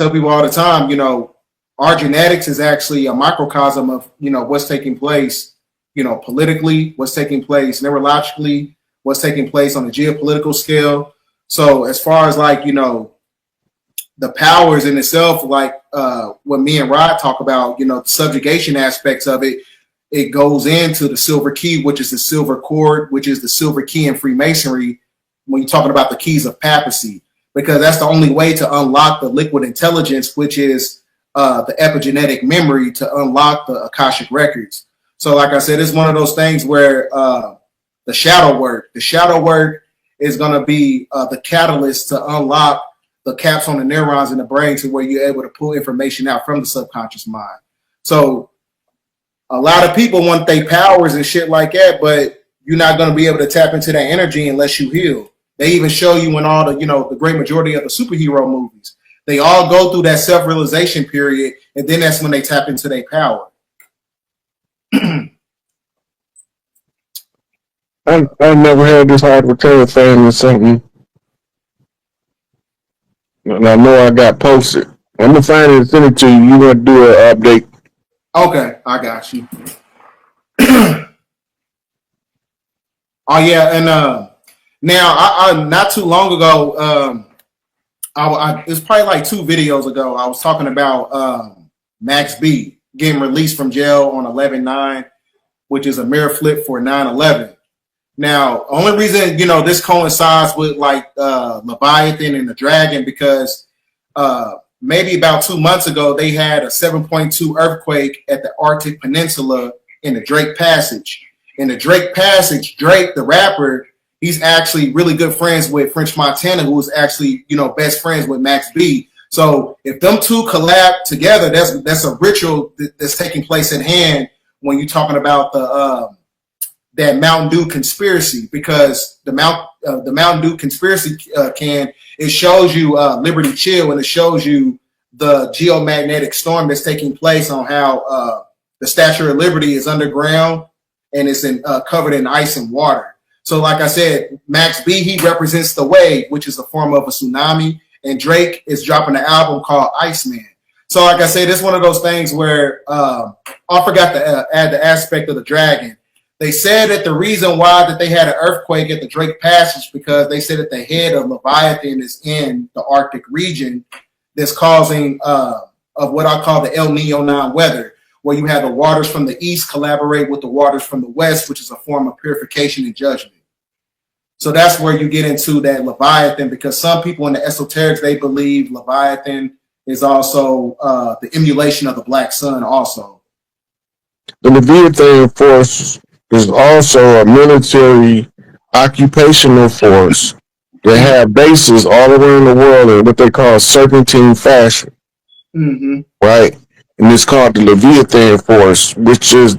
tell people all the time, our genetics is actually a microcosm of, what's taking place, politically, what's taking place neurologically, what's taking place on the geopolitical scale. So as far as like, the powers in itself, like when me and Rod talk about, the subjugation aspects of it, it goes into the silver key, which is the silver cord, which is the silver key in Freemasonry when you're talking about the keys of papacy, because that's the only way to unlock the liquid intelligence, which is the epigenetic memory, to unlock the Akashic records. So like I said, it's one of those things where the shadow work is going to be the catalyst to unlock the caps on the neurons in the brain to where you're able to pull information out from the subconscious mind. So a lot of people want their powers and shit like that, but you're not going to be able to tap into that energy unless you heal. They even show you in all the, the great majority of the superhero movies. They all go through that self-realization period, and then that's when they tap into their power. I never had this hard to tell thing or something. And I know I got posted. I'm gonna find it and send it to you. You want to do an update? Okay, I got you. Oh yeah, and now I not too long ago, it's probably like 2 videos ago, I was talking about Max B getting released from jail on 11/9, which is a mirror flip for 9/11. Now, only reason this coincides with like Leviathan and the Dragon, because maybe about 2 months ago they had a 7.2 earthquake at the Arctic Peninsula in the Drake Passage. In the Drake Passage, Drake, the rapper, he's actually really good friends with French Montana, who is actually best friends with Max B. So if them two collab together, that's a ritual that's taking place at hand when you're talking about the that Mountain Dew conspiracy, because the Mountain Dew conspiracy it shows you Liberty Chill, and it shows you the geomagnetic storm that's taking place on how the Statue of Liberty is underground and it's covered in ice and water. So like I said, Max B, he represents the wave, which is a form of a tsunami, and Drake is dropping an album called Iceman. So like I said, it's one of those things where I forgot to add the aspect of the dragon. They said that the reason why that they had an earthquake at the Drake Passage, because they said that the head of Leviathan is in the Arctic region that's causing of what I call the El Nino non-weather, where you have the waters from the east collaborate with the waters from the west, which is a form of purification and judgment. So that's where you get into that Leviathan, because some people in the esoterics, they believe Leviathan is also the emulation of the black sun also. The Leviathan force is also a military occupational force that have bases all around the world in what they call serpentine fashion. Mm-hmm. Right? And it's called the Leviathan force, which is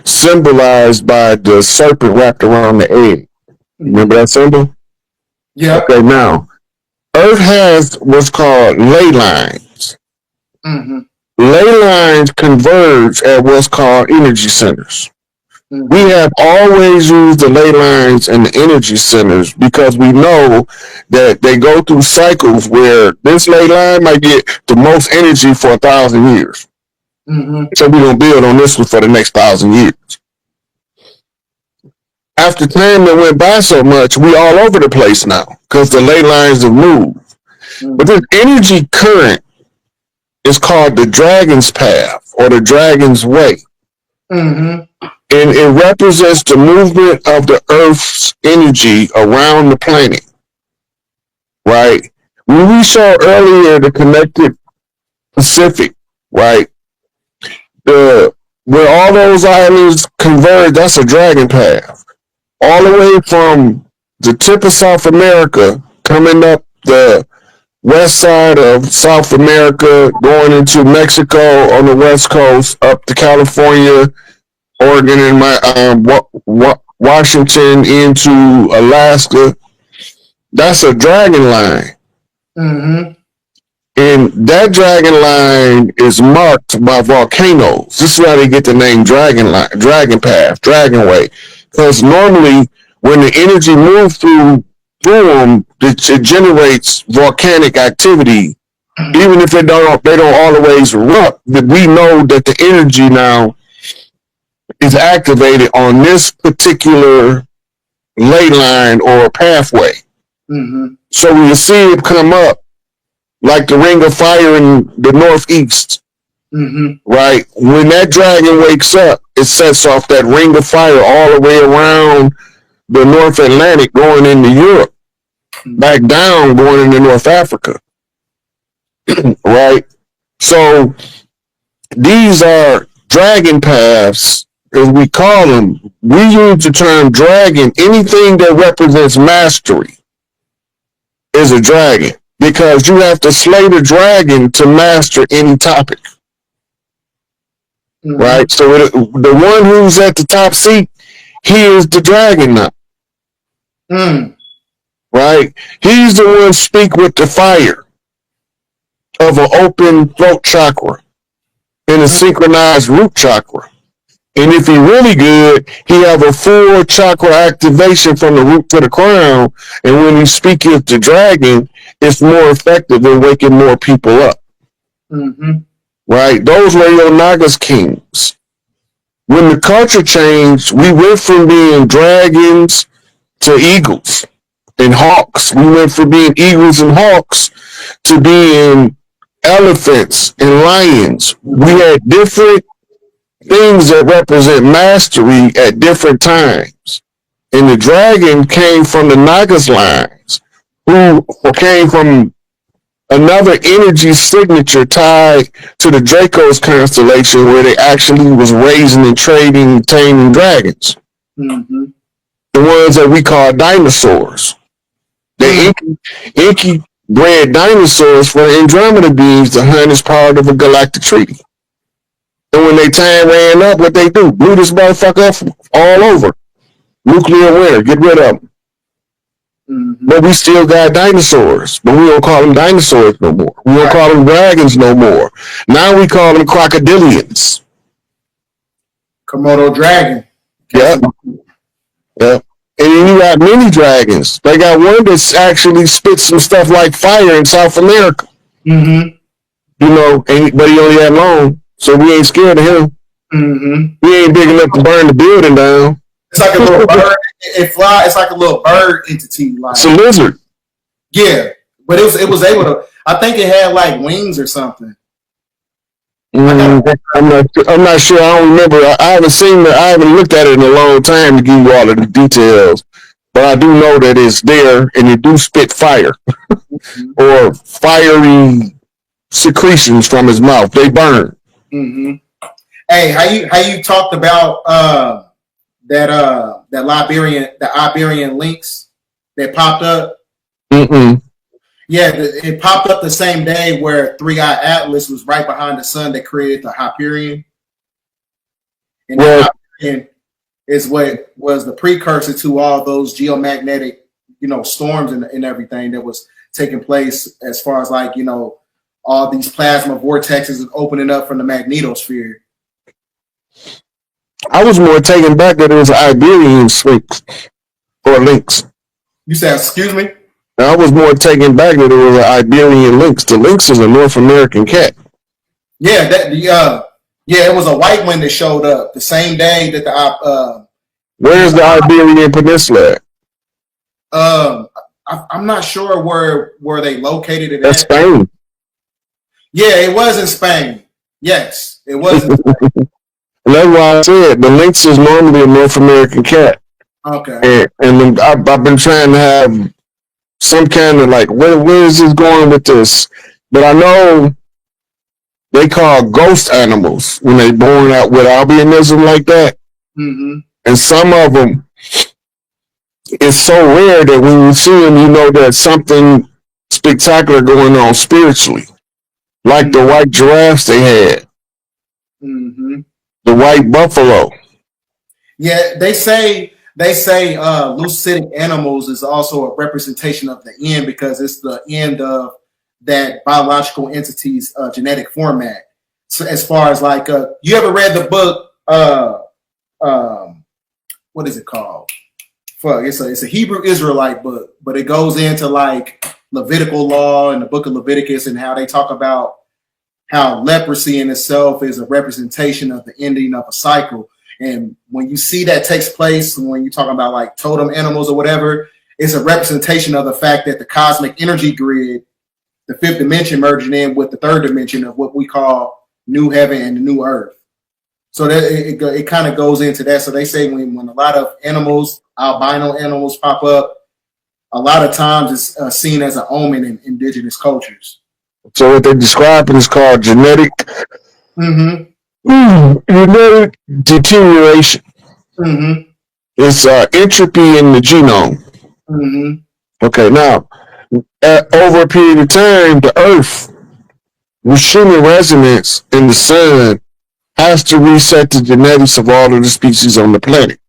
symbolized by the serpent wrapped around the egg. Remember that symbol? Yeah. Okay, now, Earth has what's called ley lines. Mm-hmm. Ley lines converge at what's called energy centers. Mm-hmm. We have always used the ley lines and the energy centers because we know that they go through cycles where this ley line might get the most energy for 1,000 years. Mm-hmm. So we're going to build on this one for the next 1,000 years. After time that went by so much, we all over the place now because the ley lines have moved. Mm-hmm. But this energy current is called the dragon's path or the dragon's way. Mm-hmm. And it represents the movement of the Earth's energy around the planet. Right? When we saw earlier the connected Pacific, right? Where all those islands converge, that's a dragon path. All the way from the tip of South America, coming up the west side of South America, going into Mexico on the west coast, up to California, Oregon, and Washington into Alaska. That's a dragon line. Mm-hmm. And that dragon line is marked by volcanoes. This is why they get the name dragon line, dragon path, dragon way. Because normally when the energy moves through them, it generates volcanic activity Even if they don't always erupt, that we know that the energy now is activated on this particular ley line or pathway. Mm-hmm. So when you see it come up, like the ring of fire in the northeast, right? When that dragon wakes up, it sets off that ring of fire all the way around the North Atlantic going into Europe, back down going into North Africa, right? So these are dragon paths, as we call them. We use the term dragon. Anything that represents mastery is a dragon, because you have to slay the dragon to master any topic. Right? So the one who's at the top seat, he is the dragon now. Right? He's the one speak with the fire of an open throat chakra and a synchronized root chakra. And if he really good, he have a full chakra activation from the root to the crown. And when he speaketh the dragon, it's more effective in waking more people up. Right? Those were your Nagas kings. When the culture changed, we went from being dragons to eagles and hawks. We went from being eagles and hawks to being elephants and lions. We had different things that represent mastery at different times. And the dragon came from the Nagas lines, who came from another energy signature tied to the Draco's constellation, where they actually was raising and trading and taming dragons. The ones that we call dinosaurs. The Inky bred dinosaurs for the Andromeda beings. The hunt is part of a galactic treaty. And when they time ran up, what they do? Blew this motherfucker up all over. Nuclear winter, get rid of them. But we still got dinosaurs. But we don't call them dinosaurs no more. We don't call them dragons no more. Now we call them crocodilians. Komodo dragon. Yep. Yep. And then you got mini dragons. They got one that's actually spits some stuff like fire in South America. You know, but he only that long. So we ain't scared of him. We ain't big enough to burn the building down. It's like a little bird. It fly. It's like a little bird entity. Like, it's a lizard. Yeah, but it was able to. I think it had like wings or something. I'm not sure. I don't remember. I haven't seen it. I haven't looked at it in a long time to give you all of the details. But I do know that it's there, and it do spit fire or fiery secretions from his mouth. They burn. Hey, how you talked about that Iberian links that popped up? Yeah, it popped up the same day where 3-Eye Atlas was right behind the sun that created the Hyperion. And the Hyperion is what was the precursor to all those geomagnetic, storms and everything that was taking place, as far as like, all these plasma vortexes opening up from the magnetosphere. I was more taken back that it was Iberian links or links. You said, excuse me? I was more taken back that it was an Iberian lynx. The lynx is a North American cat. Yeah, it was a white one that showed up the same day that the. Where's the Iberian Peninsula at? I'm not sure where they located it. That's Spain. Yeah, it was in Spain. Yes, it was in Spain. And that's why I said the lynx is normally a North American cat. Okay. And I've been trying to have some kind of like, where is this going with this? But I know they call ghost animals when they born out with albinism like that. And some of them, it's so rare that when you see them, you know there's something spectacular going on spiritually. Like the white giraffes they had. The white buffalo. Yeah, they say lucidic animals is also a representation of the end, because it's the end of that biological entity's genetic format. So as far as like, you ever read the book? What is it called? Fuck, it's a Hebrew Israelite book, but it goes into like Levitical law in the book of Leviticus, and how they talk about how leprosy in itself is a representation of the ending of a cycle. And when you see that takes place, when you're talking about like totem animals or whatever, it's a representation of the fact that the cosmic energy grid, the fifth dimension, merging in with the third dimension of what we call new heaven and the new earth. So that it kind of goes into that. So they say when a lot of animals, albino animals, pop up, a lot of times it's seen as an omen in indigenous cultures. So what they describe is called genetic genetic deterioration. It's entropy in the genome. Okay, now over a period of time, the Earth, with human resonance in the sun, has to reset the genetics of all of the species on the planet.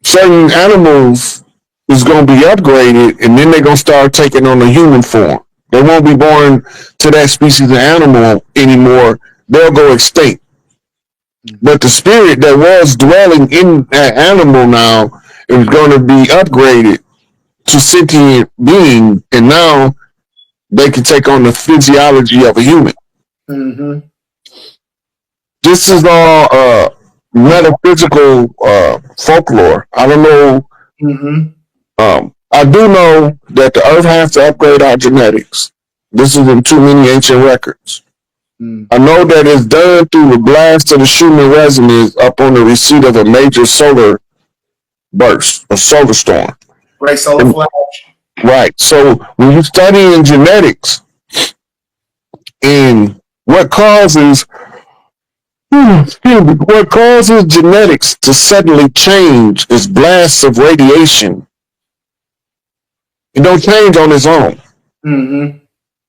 Certain animals is going to be upgraded, and then they're going to start taking on a human form. They won't be born to that species of animal anymore. They'll go extinct. But the spirit that was dwelling in that animal now is going to be upgraded to sentient being, and now they can take on the physiology of a human. This is all metaphysical folklore. I don't know. I do know that the Earth has to upgrade our genetics. This is in too many ancient records. I know that it's done through the blast of the Schumann resonance up on the receipt of a major solar burst, a solar storm. Great solar flash. Right. So when you study in genetics and what causes genetics to suddenly change is blasts of radiation. It don't change on its own.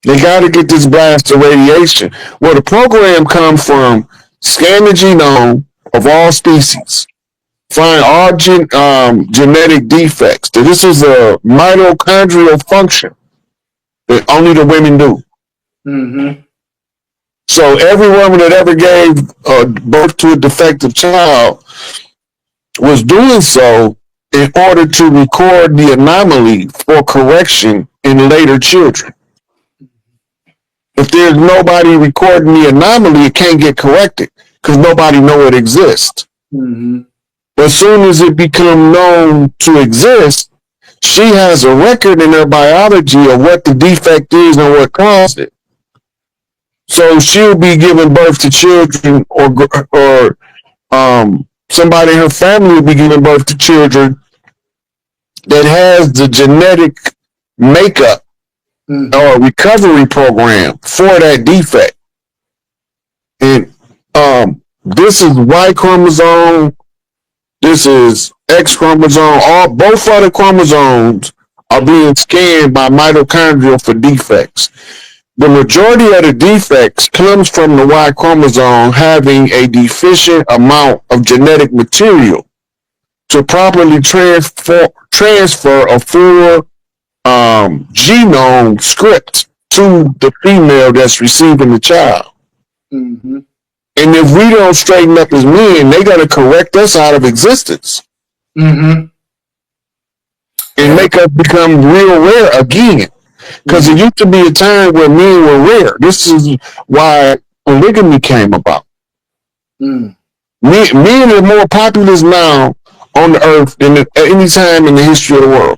They got to get this blast of radiation. Well, the program comes from scan the genome of all species, find all genetic defects. This is a mitochondrial function that only the women do. So every woman that ever gave birth to a defective child was doing so in order to record the anomaly for correction in later children. If there's nobody recording the anomaly, it can't get corrected because nobody know it exists. But as soon as it becomes known to exist, she has a record in her biology of what the defect is and what caused it. So she'll be giving birth to children, or somebody in her family will be giving birth to children that has the genetic makeup or recovery program for that defect. And this is Y chromosome, this is X chromosome, both of the chromosomes are being scanned by mitochondrial for defects. The majority of the defects comes from the Y chromosome having a deficient amount of genetic material to properly transfer a full genome script to the female that's receiving the child. And if we don't straighten up as men, they're going to correct us out of existence. And make us become real rare again. Because it used to be a time where men were rare. This is why polygamy came about. Men are more populous now on the earth than at any time in the history of the world.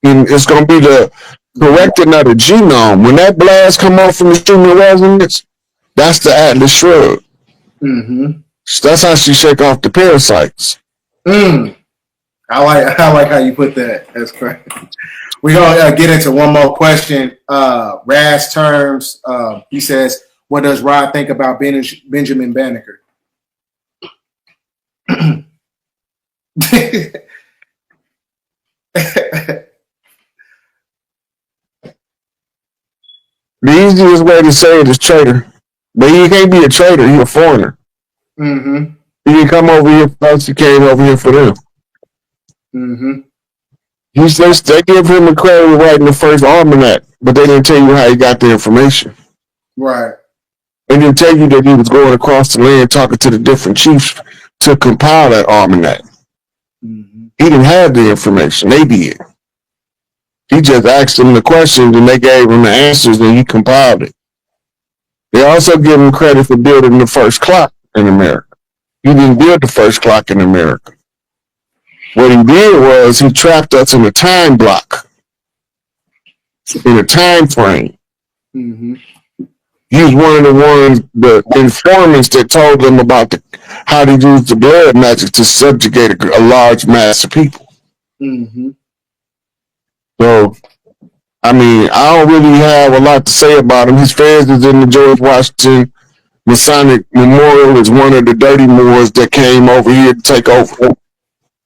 And it's going to be the correcting of the genome. When that blast come off from the Schumann resonance, that's the Atlas Shrugged. That's how she shake off the parasites. I like how you put that. That's correct. We're gonna get into one more question. Raz terms. He says, "What does Rod think about Benjamin Banneker?" The easiest way to say it is traitor. But you can't be a traitor, you're a foreigner. You can come over here for us, you came over here for them. They give him a credit for writing the first almanac, but they didn't tell you how he got the information. Right. They didn't tell you that he was going across the land talking to the different chiefs to compile that almanac. And He didn't have the information. They did. He just asked them the questions and they gave him the answers and he compiled it. They also give him credit for building the first clock in America. He didn't build the first clock in America. What he did was he trapped us in a time block, in a time frame. Mm-hmm. He was one of the informants that told them about how to use the blood magic to subjugate a large mass of people. Mm-hmm. So, I mean, I don't really have a lot to say about him. His feds is in the George Washington Masonic Memorial is one of the dirty Moors that came over here to take over.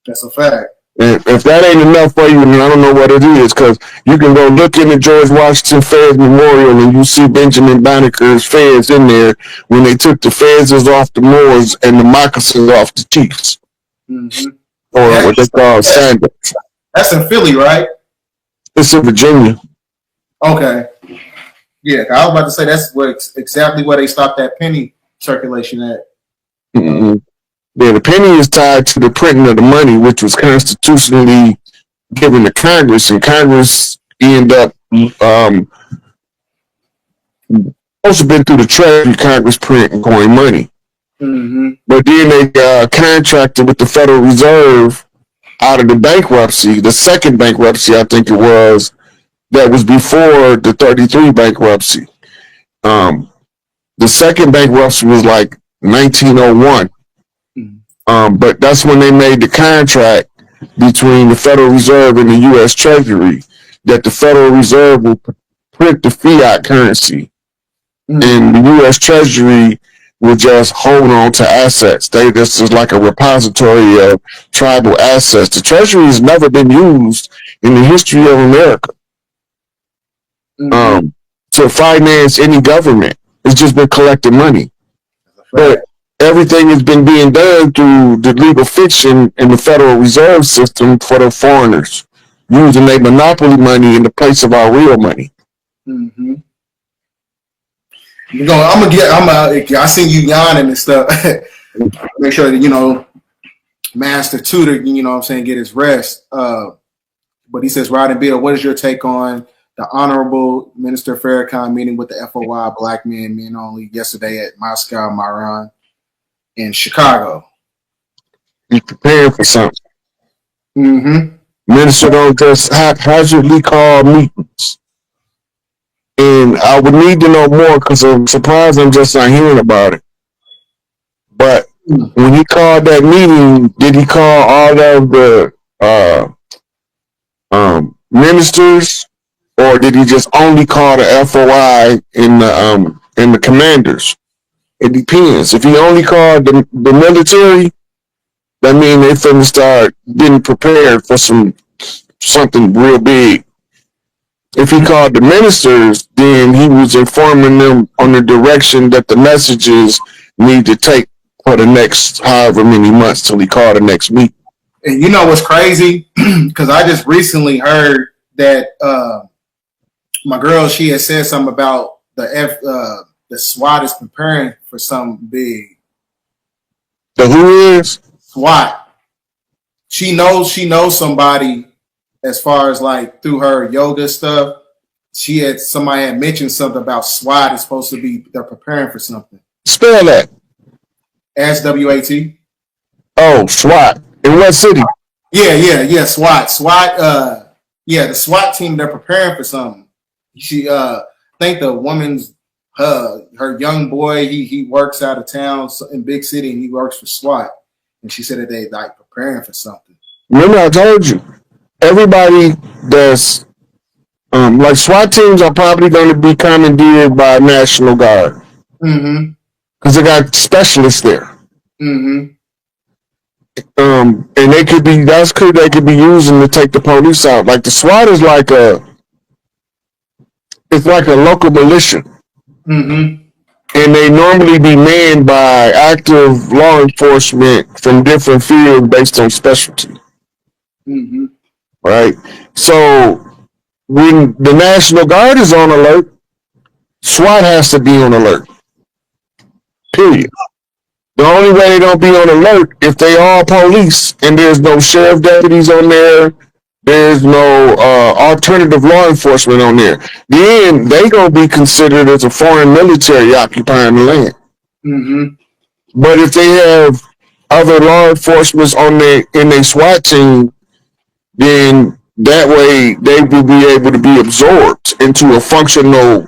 That's a fact. And if that ain't enough for you, then I don't know what it is, because you can go look in the George Washington Feds Memorial and you see Benjamin Banneker's feds in there when they took the feds off the Moors and the moccasins off the chiefs. Mm-hmm. Or what they call sandals. That's in Philly, right? It's in Virginia. Okay. Yeah, I was about to say that's exactly where they stopped that penny circulation at. Mm-hmm. Yeah, the penny is tied to the printing of the money, which was constitutionally given to Congress, and Congress ended up also been through the Treasury. Congress print and coin money, mm-hmm. But then they contracted with the Federal Reserve out of the bankruptcy, the second bankruptcy, I think it was, that was before the 33 bankruptcy. The second bankruptcy was like 1901. But that's when they made the contract between the Federal Reserve and the U.S. Treasury that the Federal Reserve will print the fiat currency, and the U.S. Treasury will just hold on to assets. This is like a repository of tribal assets. The Treasury has never been used in the history of America to finance any government. It's just been collecting money. But everything has been being done through the legal fiction in the Federal Reserve System for the foreigners, using their monopoly money in the place of our real money. Mm-hmm. I seen you yawning and stuff. Make sure that, Master Tutor, what I'm saying, get his rest. But he says, Rod and Bill, what is your take on the Honorable Minister Farrakhan meeting with the FOI Black Men Only yesterday at Moscow, Maran, in Chicago? He's preparing for something. Mm-hmm. Minister don't just haphazardly call meetings. And I would need to know more, because I'm surprised I'm just not hearing about it. But when he called that meeting, did he call all of the ministers, or did he just only call the FOI and the commanders? It depends. If he only called the military, that means they finna start getting prepared for something real big. If he called the ministers, then he was informing them on the direction that the messages need to take for the next however many months till he called the next meeting. And you know what's crazy? Because I just recently heard that my girl, she had said something about the SWAT is preparing for something big. The who is? SWAT. She knows somebody, as far as like through her yoga stuff. Somebody had mentioned something about SWAT is supposed to be, they're preparing for something. Spell that. SWAT. Oh, SWAT. In what city? Yeah. SWAT. The SWAT team, they're preparing for something. She I think the woman's her young boy, he works out of town in big city, and he works for SWAT. And she said that they like preparing for something. Remember I told you, everybody that's like SWAT teams are probably going to be commandeered by National Guard. Mm-hmm. Because they got specialists there. Mm-hmm. And they could be using to take the police out. Like the SWAT is like a local militia. Mm-hmm. And they normally be manned by active law enforcement from different fields based on specialty. Mm-hmm. Right? So when the National Guard is on alert, SWAT has to be on alert. Period. The only way they don't be on alert if they all police and there's no sheriff deputies on there, there's no alternative law enforcement on there. Then they gonna be considered as a foreign military occupying the land. Mm-hmm. But if they have other law enforcement on in their SWAT team, then that way they will be able to be absorbed into a functional,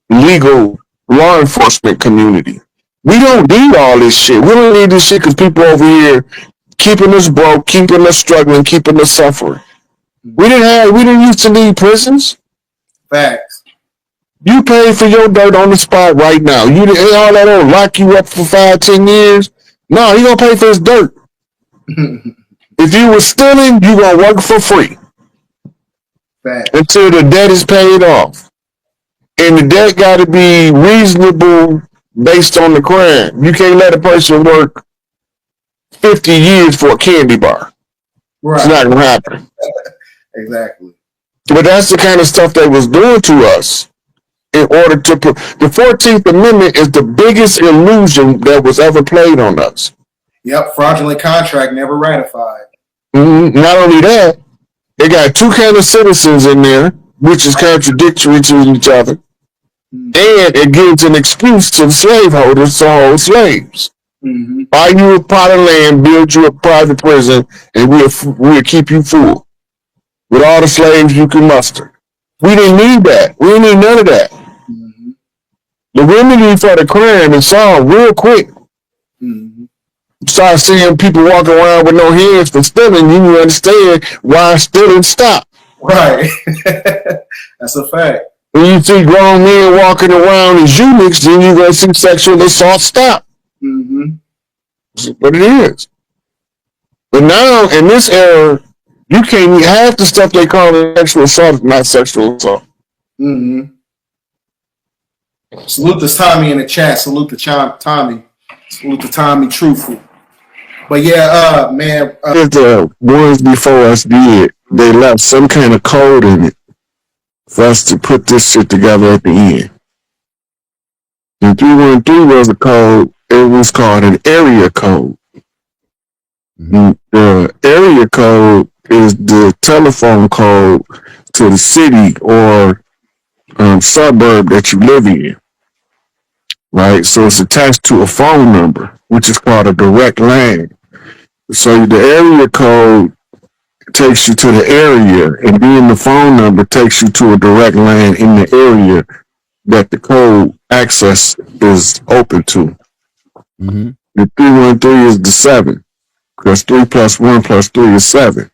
legal law enforcement community. We don't need all this shit. We don't need this shit because people over here keeping us broke, keeping us struggling, keeping us suffering. We didn't used to need prisons. Facts. You pay for your dirt on the spot right now. You didn't all that don't lock you up for 5-10 years. No, you gonna pay for his dirt. If you were stealing, you gonna work for free. Facts. Until the debt is paid off. And the debt gotta be reasonable based on the crime. You can't let a person work 50 years for a candy bar. Right. It's not gonna happen. Exactly. But that's the kind of stuff they was doing to us in order to put the 14th Amendment is the biggest illusion that was ever played on us. Yep, fraudulent contract never ratified. Not only that, they got two kind of citizens in there, which is contradictory to each other. And it gives an excuse to the slaveholders to hold slaves. Buy you a plot of land, build you a private prison, and we'll keep you full with all the slaves you can muster. We didn't need that. We didn't need none of that. The remedy for the crime is solved real quick. Start seeing people walking around with no hands for stealing, you understand why stealing stopped. Right. That's a fact. When you see grown men walking around as eunuchs, then you're going to see sexual assault stop. That's what it is. But now, in this era, you can't eat half the stuff they call sexual assault is not sexual assault. Salute to Tommy in the chat. Salute to Tommy. Salute to Tommy Truthful. But yeah, man. The ones before us did, they left some kind of code in it for us to put this shit together at the end. And 313 was a code, it was called an area code. The area code is the telephone code to the city or suburb that you live in. Right? So it's attached to a phone number, which is called a direct line. So the area code takes you to the area, and then the phone number takes you to a direct line in the area that the code access is open to. The 313 is the 7, because 3 plus 1 plus 3 is 7.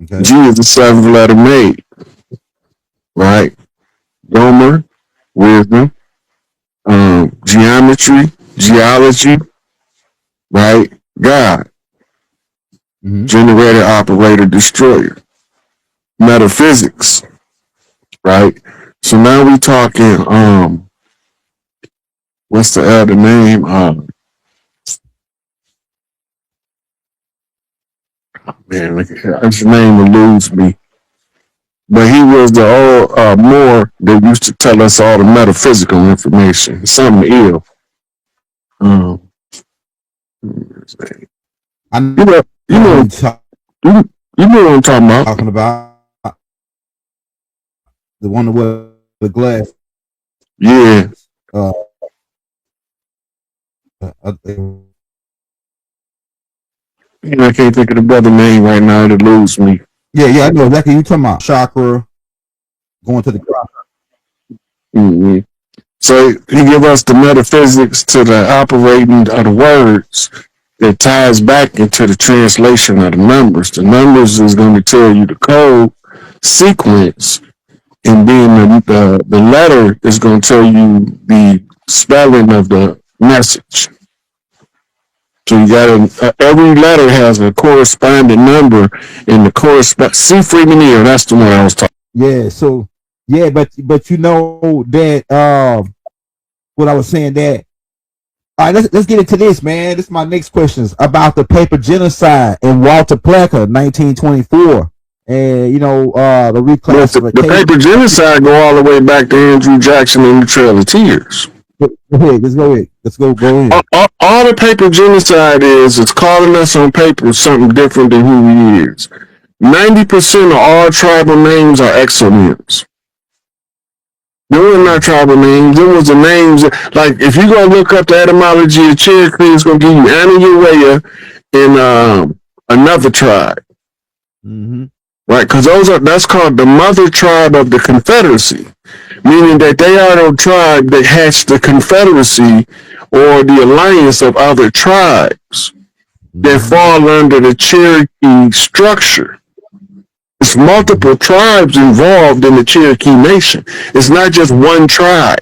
Okay. G is the 7th letter made. Right? Gomer, wisdom, geometry, geology, right? God, generator, operator, destroyer, metaphysics, right? So now we talking, what's the other name? Man, his name eludes me. But he was the old Moor that used to tell us all the metaphysical information. Something ill. You know what I'm talking about. Talking about the one with the glass. Yeah. I can't think of the brother name right now. It eludes me. Yeah, I know exactly what you're talking about. Chakra, going to the chakra. So he give us the metaphysics to the operating of the words that ties back into the translation of the numbers. The numbers is going to tell you the code sequence, and then the letter is going to tell you the spelling of the message. So you got every letter has a corresponding number in the correspond. See Freeman here, that's the one I was talking. Yeah. So yeah, but you know that what I was saying that. All right, let's get into this, man. This is my next questions about the paper genocide in Walter Plecker, 1924, and you know the reclassification. The paper genocide go all the way back to Andrew Jackson and the Trail of Tears. Go ahead, let's go ahead. Let's go in. All the paper genocide is calling us on paper something different than who he is. 90% of all tribal names are exonyms. They were not tribal names. It was the names, like, if you go look up the etymology of Cherokee, it's going to give you Anahuac and another tribe. Mm-hmm. Right? Because that's called the mother tribe of the Confederacy, meaning that they are the tribe that hatched the Confederacy or the alliance of other tribes that fall under the Cherokee structure. It's multiple tribes involved in the Cherokee Nation. It's not just one tribe.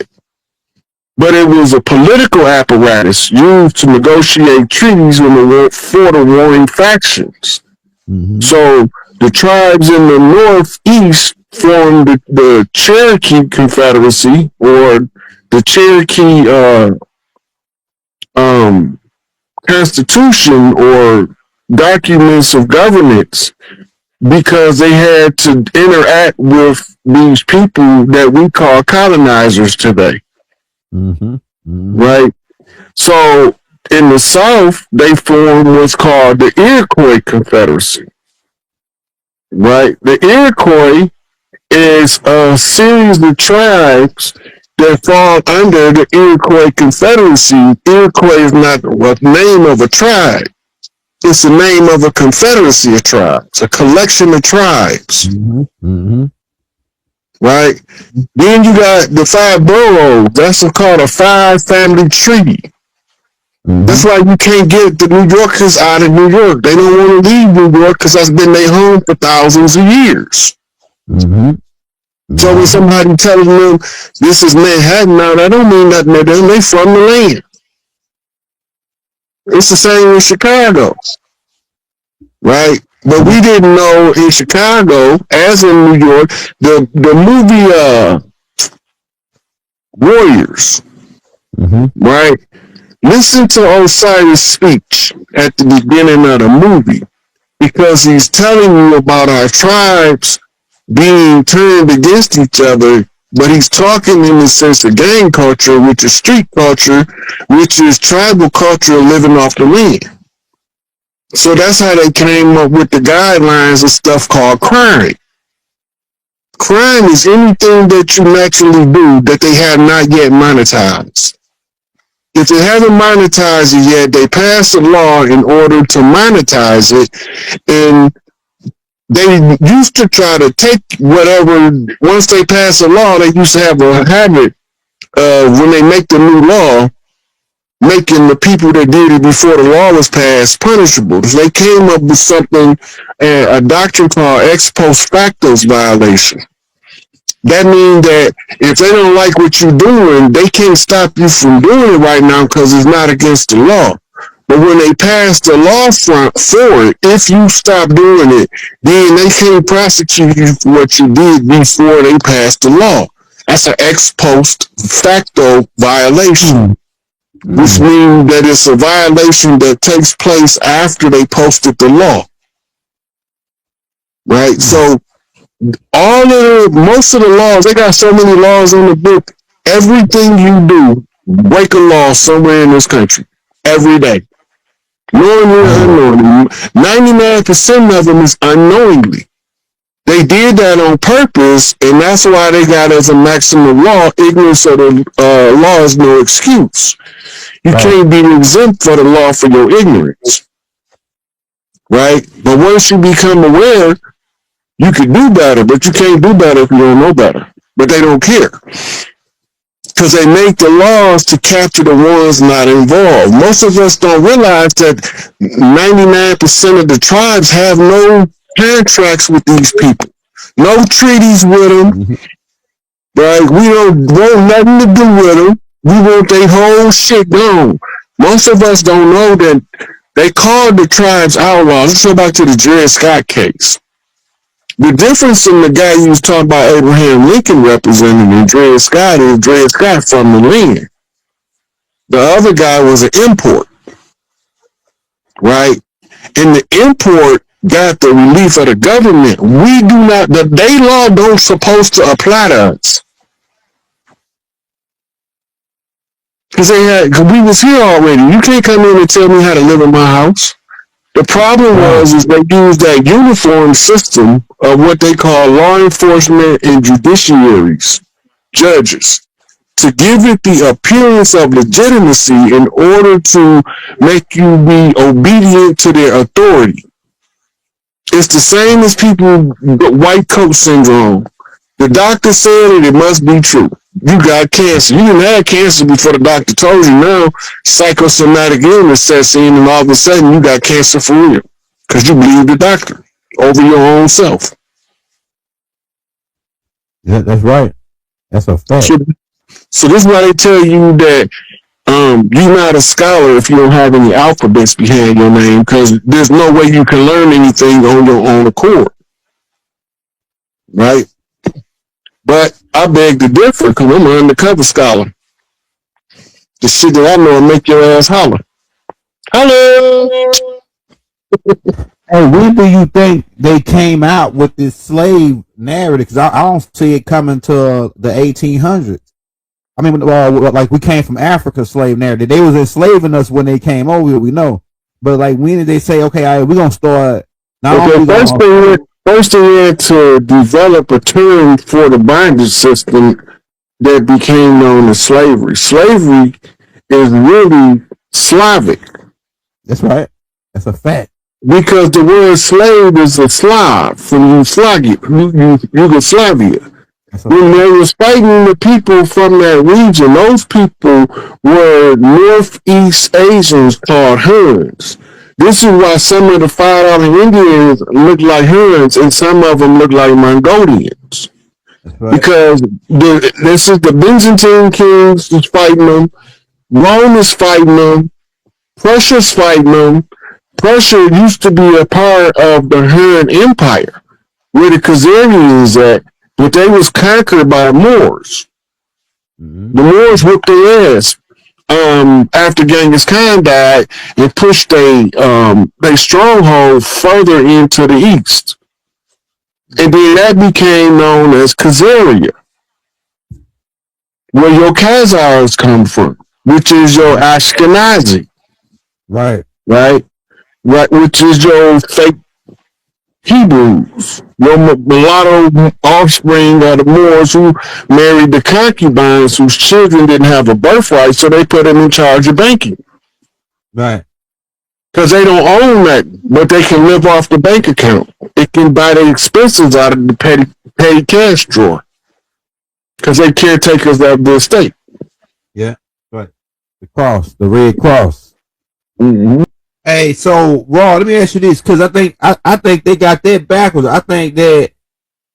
But it was a political apparatus used to negotiate treaties for the warring factions. Mm-hmm. So the tribes in the Northeast formed the Cherokee Confederacy, or the Cherokee Constitution, or documents of governance, because they had to interact with these people that we call colonizers today. Mm-hmm. Mm-hmm. Right? So in the South, they formed what's called the Iroquois Confederacy. Right? The Iroquois is a series of tribes that fall under the Iroquois Confederacy. Iroquois is not the name of a tribe. It's the name of a confederacy of tribes, a collection of tribes. Mm-hmm. Mm-hmm. Right? Then you got the 5 boroughs. That's called a 5-family treaty. Mm-hmm. That's why you can't get the New Yorkers out of New York. They don't want to leave New York because that's been their home for thousands of years. Mm-hmm. So when somebody telling them this is Manhattan now, that don't mean nothing to them. They from the land. It's the same in Chicago. Right? But we didn't know in Chicago, as in New York, the movie Warriors. Mm-hmm. Right? Listen to Osiris' speech at the beginning of the movie, because he's telling you about our tribes being turned against each other, but he's talking in the sense of gang culture, which is street culture, which is tribal culture living off the land. So that's how they came up with the guidelines of stuff called crime. Crime is anything that you naturally do that they have not yet monetized. If they haven't monetized it yet, they pass a law in order to monetize it, and they used to try to take whatever, once they pass a law, they used to have a habit of, when they make the new law, making the people that did it before the law was passed punishable. So they came up with something, a doctrine called ex post facto violation. That means that if they don't like what you're doing, they can't stop you from doing it right now because it's not against the law. But when they pass the law for it, if you stop doing it, then they can't prosecute you for what you did before they passed the law. That's an ex post facto violation, which means that it's a violation that takes place after they posted the law. Right? So most of the laws, they got so many laws in the book. Everything you do, break a law somewhere in this country every day. Knowingly or unknowingly. 99% of them is unknowingly. They did that on purpose, and that's why they got as a maximum law, ignorance of the law is no excuse. You can't be exempt for the law for your ignorance. Right? But once you become aware, you can do better, but you can't do better if you don't know better. But they don't care. Because they make the laws to capture the ones not involved. Most of us don't realize that 99% of the tribes have no contracts with these people. No treaties with them. Right? We don't want nothing to do with them. We want their whole shit gone. Most of us don't know that they called the tribes outlaws. Let's go back to the Dred Scott case. The difference in the guy you was talking about, Abraham Lincoln representing, and Dred Scott, is Dred Scott from the land. The other guy was an import, right? And the import got the relief of the government. We do not, they law don't supposed to apply to us. Because we was here already. You can't come in and tell me how to live in my house. The problem is they used that uniform system of what they call law enforcement and judiciaries, judges, to give it the appearance of legitimacy in order to make you be obedient to their authority. It's the same as people with white coat syndrome. The doctor said it must be true. You got cancer. You didn't have cancer before the doctor told you. Now psychosomatic illness sets in, and all of a sudden you got cancer for real because you believe the doctor over your own self. Yeah, that's right. That's a fact. So this is why they tell you that you're not a scholar if you don't have any alphabets behind your name, because there's no way you can learn anything on your own accord, right? But I beg to differ because I'm an undercover scholar. The shit that I know will make your ass holler. Hello. Hey, when do you think they came out with this slave narrative? Because I don't see it coming to the 1800s. I mean, like we came from Africa, slave narrative. They was enslaving us when they came over here, we know. But like, when did they say, okay, all right, we're going to start? First they had to develop a term for the bondage system that became known as slavery. Slavery is really Slavic. That's right. That's a fact. Because the word slave is a Slav from Yugoslavia. When they was fighting the people from that region, those people were Northeast Asians called Huns. This is why some of the $5 Indians look like Huns and some of them look like Mongolians. Right. Because this is the Byzantine kings is fighting them, Rome is fighting them, Prussia's fighting them. Prussia used to be a part of the Hun Empire, where the Khazarians at, but they was conquered by the Moors. Mm-hmm. The Moors whipped their ass after Genghis Khan died and pushed their stronghold further into the east. And then that became known as Khazaria, where your Khazars come from, which is your Ashkenazi. Right. Right, which is your fake Hebrews, your mulatto offspring of the Moors who married the concubines whose children didn't have a birthright, so they put them in charge of banking. Right. Because they don't own that, but they can live off the bank account. It can buy the expenses out of the petty cash drawer. Because they caretakers of the estate. Yeah, right. The Red Cross. Mm-hmm. Hey, so Raw, let me ask you this, because I think they got that backwards. I think that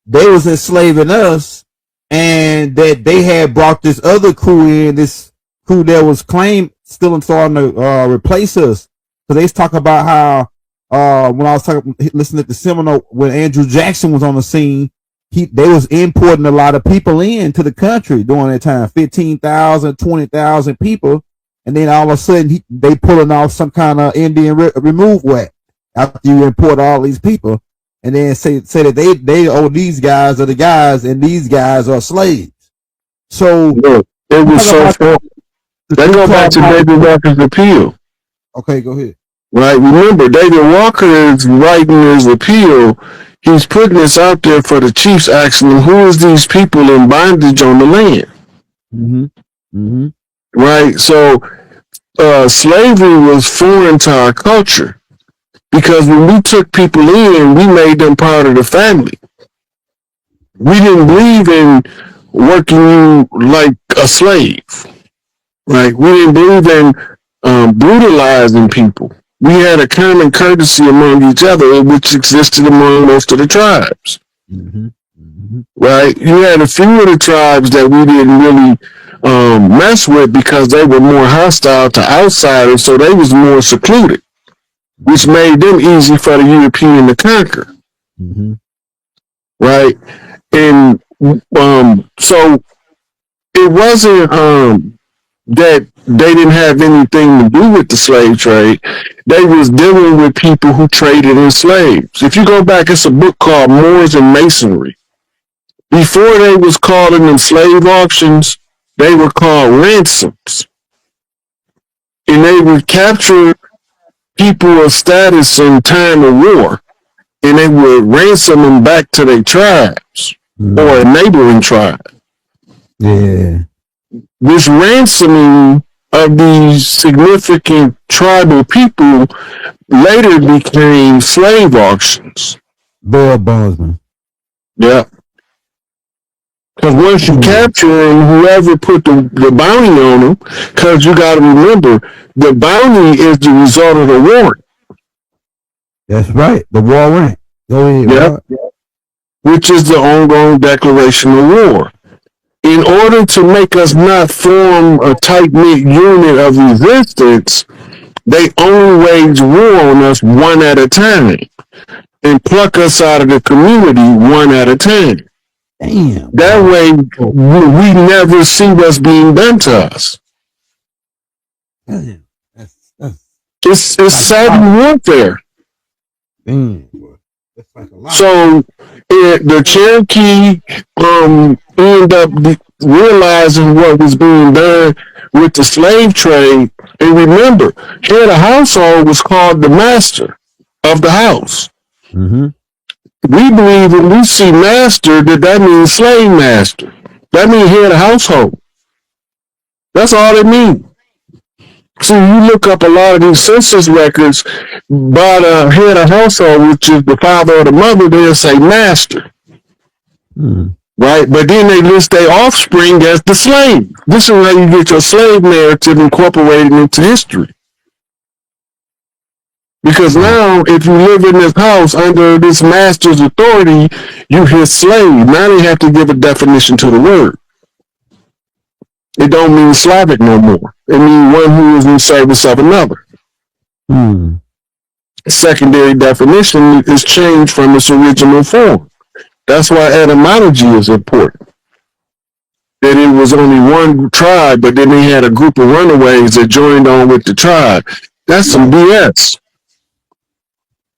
they was enslaving us, and that they had brought this other crew in, this crew that was claimed still starting to replace us. So they was talking about how when I was listening to the seminar when Andrew Jackson was on the scene, they was importing a lot of people into the country during that time, 15,000, 20,000 people. And then all of a sudden, they pulling off some kind of Indian removal act after you import all these people, and then say that they these guys are the guys, and these guys are slaves. So it was so far. They go back to David Walker's appeal. Okay, go ahead. Right. Remember, David Walker is writing his appeal. He's putting this out there for the chiefs, asking them, who is these people in bondage on the land? Mm-hmm. Mm-hmm. Right. So slavery was foreign to our culture because when we took people in, we made them part of the family. We didn't believe in working you like a slave. Right. We didn't believe in brutalizing people. We had a common courtesy among each other, which existed among most of the tribes. Mm-hmm. Mm-hmm. Right. You had a few of the tribes that we didn't really mess with because they were more hostile to outsiders, so they was more secluded, which made them easy for the European to conquer. Mm-hmm. Right? And so it wasn't that they didn't have anything to do with the slave trade. They was dealing with people who traded in slaves. If you go back, it's a book called Moors and Masonry. Before they was calling them slave auctions, they were called ransoms. and they would capture people of status in time of war, and they would ransom them back to their tribes or a neighboring tribe. Yeah. This ransoming of these significant tribal people later became slave auctions. Bail bondsman. Yeah. Because once you capture them, whoever put the bounty on them, because you got to remember, the bounty is the result of the warrant. That's right. The war rent. Go ahead. Yeah. Which is the ongoing declaration of war. In order to make us not form a tight-knit unit of resistance, they only wage war on us one at a time and pluck us out of the community one at a time. Damn. That way, we never see what's being done to us. Damn. It's savage warfare. Damn. That's like a lot. So the Cherokee end up realizing what was being done with the slave trade. And remember, head of the household was called the master of the house. Mm-hmm. We believe when we see master, that means slave master. That means head of household. That's all it means. See, you look up a lot of these census records by the head of household, which is the father or the mother, they'll say master. Right? But then they list their offspring as the slave. This is how you get your slave narrative incorporated into history. Because now, if you live in this house under this master's authority, you his slave. Now they have to give a definition to the word. It don't mean Slavic no more. It means one who is in service of another. Secondary definition is changed from its original form. That's why etymology is important. That it was only one tribe, but then they had a group of runaways that joined on with the tribe. That's some BS.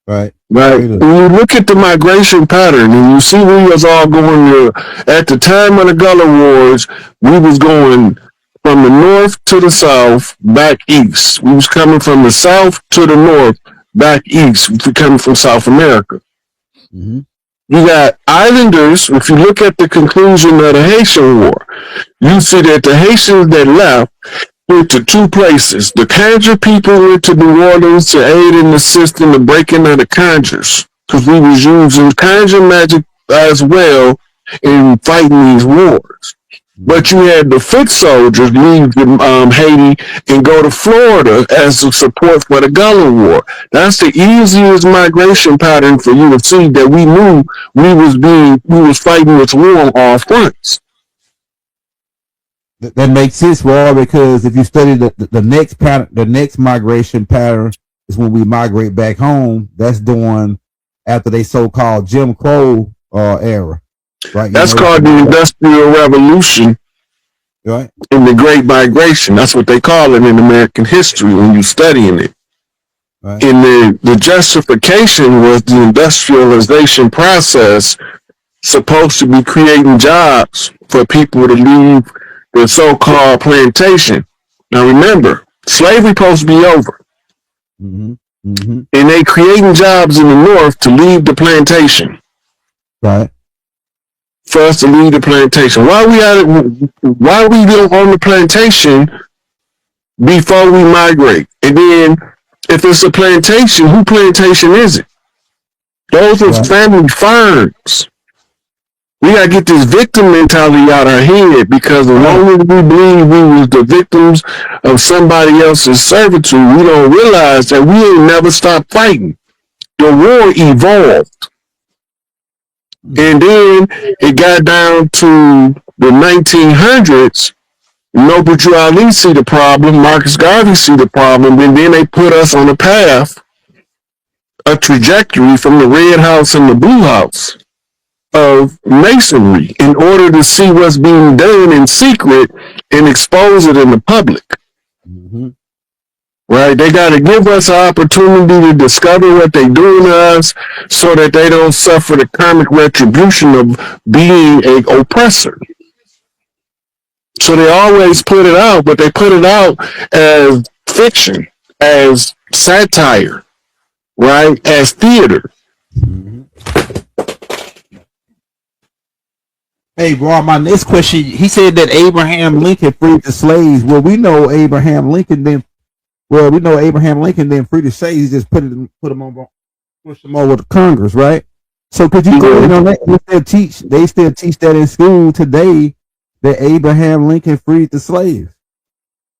Right. When you look at the migration pattern and you see we was all going to, at the time of the Gullah Wars, we was going from the north to the south, back east. We was coming from the south to the north, back east, coming from South America. Mm-hmm. You got islanders. If you look at the conclusion of the Haitian War, you see that the Haitians that left went to two places. The conjure people went to New Orleans to aid and assist in the breaking of the conjures, because we was using conjure magic as well in fighting these wars. But you had the foot soldiers leave Haiti and go to Florida as a support for the Gullah War. That's the easiest migration pattern for you to see that we knew we was fighting this war on all fronts. That makes sense, Roy, because if you study the next pattern, the next migration pattern is when we migrate back home. That's during after they so-called Jim Crow era. Right? That's called the Industrial Revolution, right? And the Great Migration. That's what they call it in American history when you're studying it. Right. And the justification was the industrialization process supposed to be creating jobs for people to leave the so-called plantation. Now remember, slavery supposed to be over. Mm-hmm. Mm-hmm. And they creating jobs in the north to leave the plantation. Right. For us to leave the plantation. Why we don't own the plantation before we migrate? And then if it's a plantation, who plantation is it? Those are family farms. We gotta get this victim mentality out of our head, because as long as we believe we was the victims of somebody else's servitude, we don't realize that we ain't never stopped fighting. The war evolved. And then it got down to the 1900s. Noble Drew Ali see the problem, Marcus Garvey see the problem, and then they put us on a path, a trajectory from the Red House and the Blue House of masonry in order to see what's being done in secret and expose it in the public. Mm-hmm. Right? They got to give us an opportunity to discover what they're doing to us so that they don't suffer the karmic retribution of being an oppressor. So they always put it out, but they put it out as fiction, as satire, right? As theater. Mm-hmm. Hey, Rob, my next question, he said that Abraham Lincoln freed the slaves. Well, we know Abraham Lincoln then freed the slaves. He just put them on, push them over to Congress, right? So could you go in on that? They still teach that in school today, that Abraham Lincoln freed the slaves.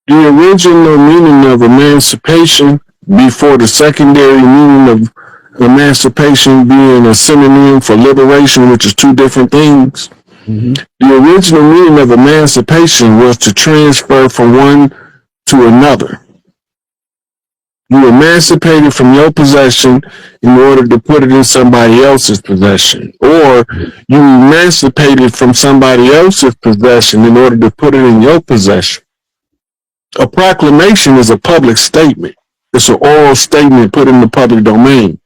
The original meaning of emancipation before the secondary meaning of emancipation being a synonym for liberation, which is two different things. Mm-hmm. The original meaning of emancipation was to transfer from one to another. You emancipated from your possession in order to put it in somebody else's possession, or you emancipated from somebody else's possession in order to put it in your possession. A proclamation is a public statement. It's an oral statement put in the public domain.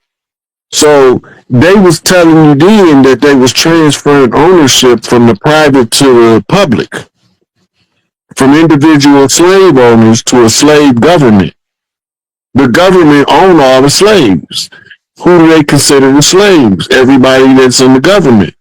So they was telling you then that they was transferring ownership from the private to the public, from individual slave owners to a slave government. The government owned all the slaves. Who do they consider the slaves? Everybody that's in the government.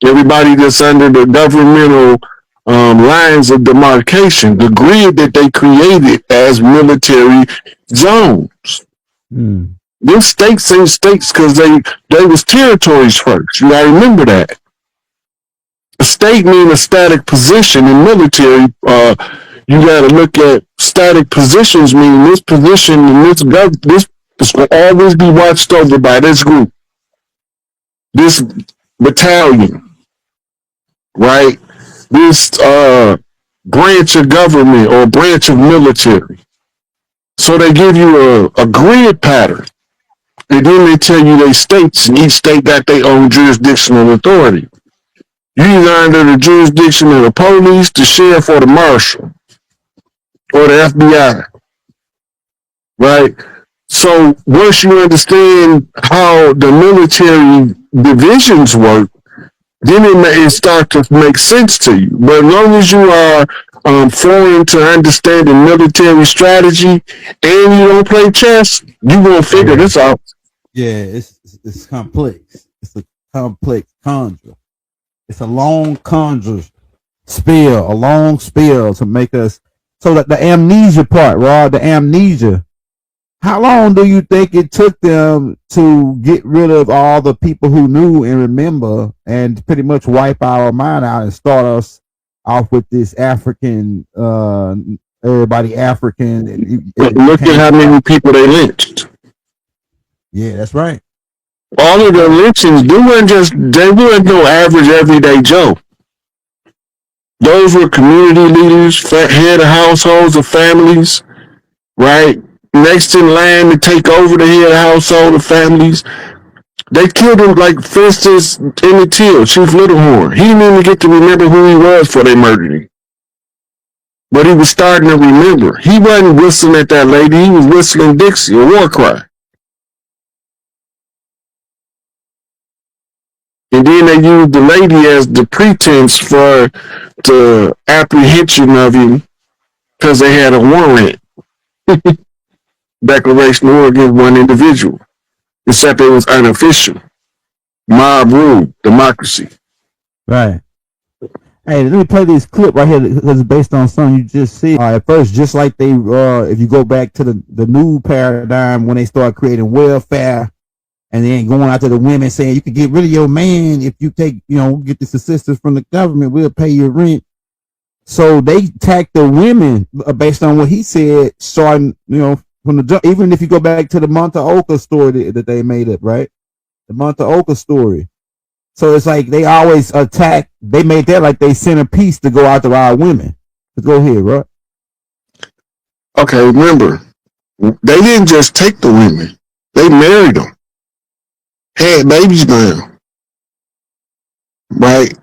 Everybody that's under the governmental lines of demarcation, the grid that they created as military zones. Mm. Them states ain't states because they was territories first. You gotta remember that. A state means a static position in military. You gotta look at static positions, meaning this position and this is gonna always be watched over by this group, this battalion, right? This branch of government or branch of military. So they give you a grid pattern. And then they tell you they states, and each state got their own jurisdictional authority. You're either under the jurisdiction of the police, the sheriff, or the marshal, or the FBI, right? So once you understand how the military divisions work, then it start to make sense to you. But as long as you are foreign to understanding military strategy and you don't play chess, you won't figure this out. Yeah, it's complex. It's a complex conjure. It's a long conjure spell, a long spell to make us. So that the amnesia part, Rod, the amnesia. How long do you think it took them to get rid of all the people who knew and remember, and pretty much wipe our mind out and start us off with this African, everybody African? Look at how many people they lynched. Yeah, that's right. All of the lynchings, they weren't no average everyday Joe. Those were community leaders, head of households or families, right? Next in line to take over the head of household of families. They killed him, like, for instance, Emmett Till, Chief Littlehorn. He didn't even get to remember who he was before they murdered him. But he was starting to remember. He wasn't whistling at that lady. He was whistling Dixie, a war cry. And then they used the lady as the pretense for the apprehension of him because they had a warrant. Declaration of war against one individual. Except it was unofficial. Mob rule, democracy. Right. Hey, let me play this clip right here because it's based on something you just said. At first, just like they, if you go back to the new paradigm when they start creating welfare, and then going out to the women saying you can get rid of your man if you take, get this assistance from the government, we'll pay your rent. So they attack the women based on what he said, starting, from the jump. Even if you go back to the Montaoka story that they made up, right? The Montaoka story. So it's like they always attack. They made that like they sent a piece to go after our women. Let's go ahead, right? Okay, remember, they didn't just take the women. They married them. Had babies now. Right?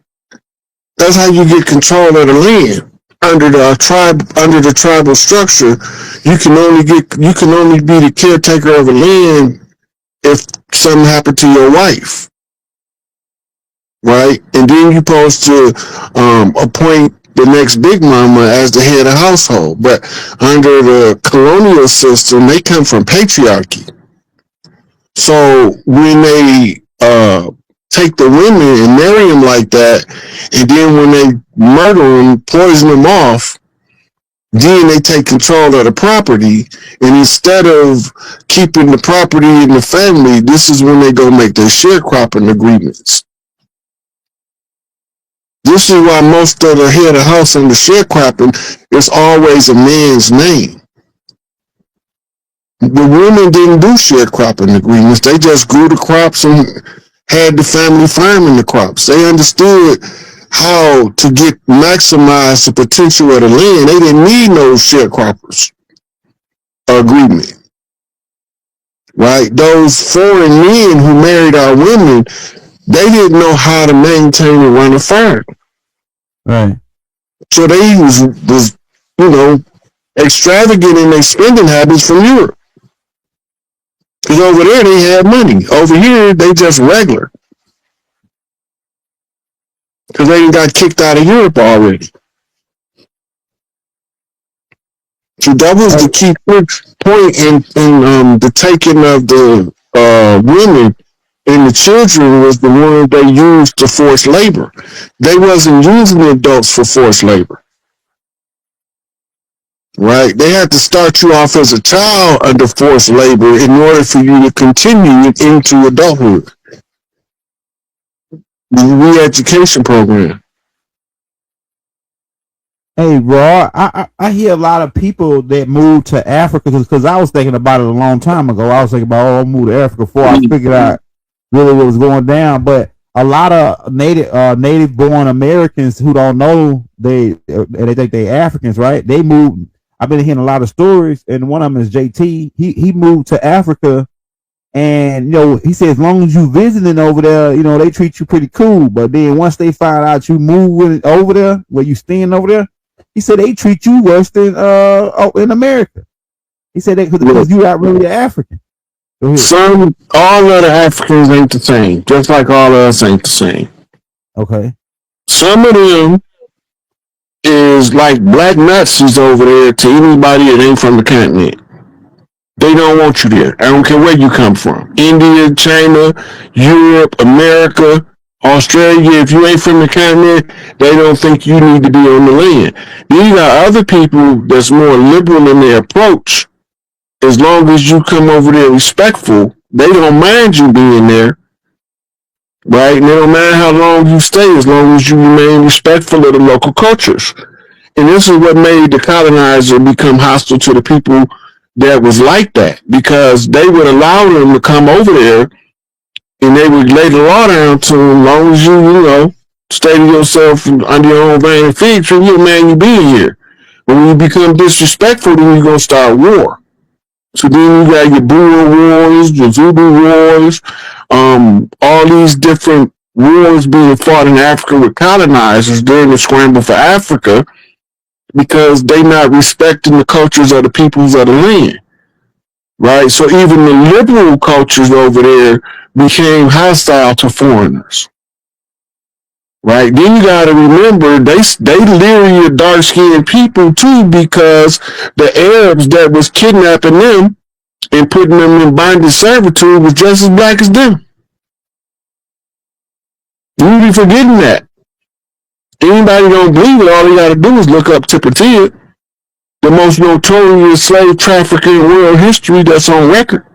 That's how you get control of the land. Under the tribal structure, you can only be the caretaker of a land if something happened to your wife. Right? And then you're supposed to appoint the next big mama as the head of household. But under the colonial system, they come from patriarchy. So when they take the women and marry them like that, and then when they murder them, poison them off, then they take control of the property, and instead of keeping the property in the family, this is when they go make their sharecropping agreements. This is why most of the head of house and the sharecropping is always a man's name. The women didn't do sharecropping agreements. They just grew the crops and had the family farming the crops. They understood how to maximize the potential of the land. They didn't need no sharecroppers agreement. Right? Those foreign men who married our women, they didn't know how to maintain and run a farm. Right. So they was extravagant in their spending habits from Europe. Because over there they had money. Over here they just regular. Because they got kicked out of Europe already. So that was the key point in the taking of the women and the children was the one they used to force labor. They wasn't using the adults for forced labor. Right? They had to start you off as a child under forced labor in order for you to continue into adulthood. The re-education program. Hey, bro, I hear a lot of people that move to Africa because I was thinking about it a long time ago. I was thinking about, I'll move to Africa before I figured out really what was going down. But a lot of native born Americans who don't know they think they Africans, right? They moved. I've been hearing a lot of stories, and one of them is JT. He moved to Africa, and he said as long as you visiting over there, they treat you pretty cool. But then once they find out you moving over there, where you staying over there, he said they treat you worse than in America. He said that because you're not really an African. All of the Africans ain't the same, just like all of us ain't the same. Okay. Some of them is like black Nazis over there to anybody that ain't from the continent. They don't want you there. I don't care where you come from. India, China, Europe, America, Australia. If you ain't from the continent, they don't think you need to be on the land. Then you got other people that's more liberal in their approach. As long as you come over there respectful, they don't mind you being there, right? And they don't mind how long you stay as long as you remain respectful of the local cultures. And this is what made the colonizer become hostile to the people that was like that, because they would allow them to come over there and they would lay the law down to them as long as you stay to yourself under your own vein and fig tree, you're a man, you being here. But when you become disrespectful, then you're going to start war. So then you got your Boer wars, your Zulu wars, all these different wars being fought in Africa with colonizers during the scramble for Africa because they not respecting the cultures of the peoples of the land, right? So even the liberal cultures over there became hostile to foreigners, right? Then you got to remember they literally are dark-skinned people too, because the Arabs that was kidnapping them and putting them in bondage servitude was just as black as them. You be forgetting that. Anybody don't believe it, all they got to do is look up Tipperary, the most notorious slave trafficker in world history that's on record.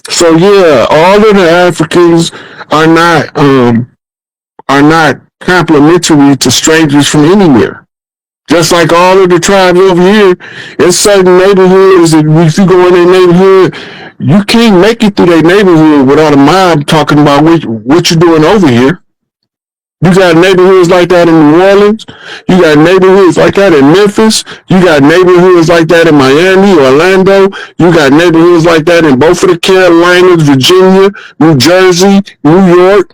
So yeah, all of the Africans are not complimentary to strangers from anywhere. Just like all of the tribes over here, in certain neighborhoods, if you go in their neighborhood, you can't make it through their neighborhood without a mob talking about what you're doing over here. You got neighborhoods like that in New Orleans. You got neighborhoods like that in Memphis. You got neighborhoods like that in Miami, Orlando. You got neighborhoods like that in both of the Carolinas, Virginia, New Jersey, New York.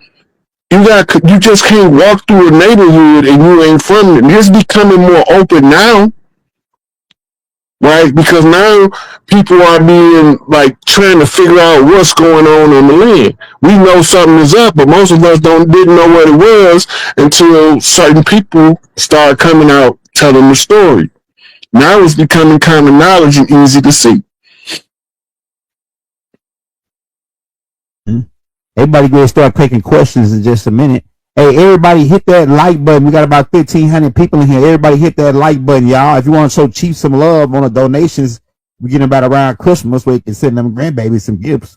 You just can't walk through a neighborhood and you ain't from it. It's becoming more open now, right? Because now people are being like trying to figure out what's going on the land. We know something is up, but most of us didn't know what it was until certain people start coming out telling the story. Now it's becoming common knowledge and easy to see. Everybody going to start taking questions in just a minute. Hey, everybody hit that like button. We got about 1,500 people in here. Everybody hit that like button, y'all. If you want to show Chief some love on the donations, we're getting about around Christmas where you can send them grandbabies some gifts.